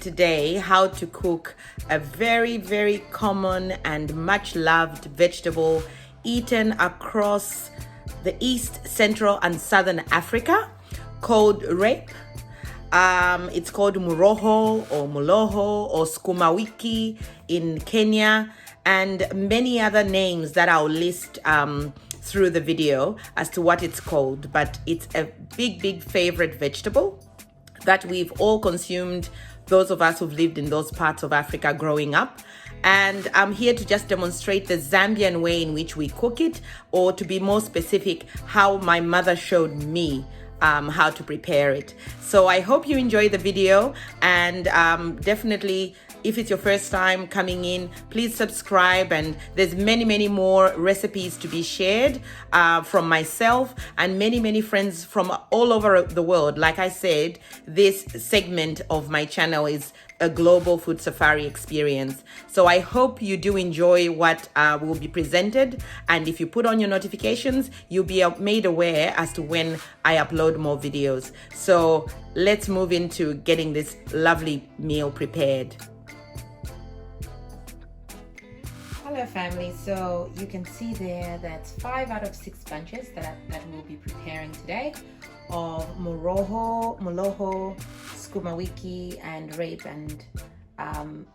today how to cook a very common and much loved vegetable eaten across the East, Central and Southern Africa called rape. It's called Muloho or Muloho or Sukuma Wiki in Kenya, and many other names that I'll list through the video as to what it's called. But it's a big favorite vegetable that we've all consumed, those of us who've lived in those parts of Africa growing up. And I'm here to just demonstrate the Zambian way in which we cook it, or to be more specific, how my mother showed me how to prepare it. So I hope you enjoy the video, and definitely, if it's your first time coming in, please subscribe. And there's many more recipes to be shared from myself and many friends from all over the world. Like I said, this segment of my channel is a global food safari experience. So I hope you do enjoy what will be presented, and if you put on your notifications, you'll be made aware as to when I upload more videos. So let's move into getting this lovely meal prepared. Hello family, so you can see there that's 5 out of 6 bunches that we'll be preparing today of Muloho, Sukuma Wiki and rape, and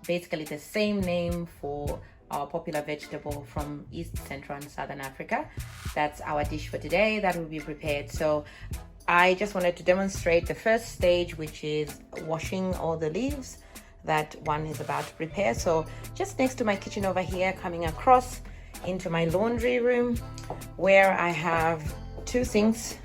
basically the same name for our popular vegetable from East, Central and Southern Africa. That's our dish for today that will be prepared. So I just wanted to demonstrate the first stage, which is washing all the leaves that one is about to prepare. So just next to my kitchen over here, coming across into my laundry room, where I have 2 sinks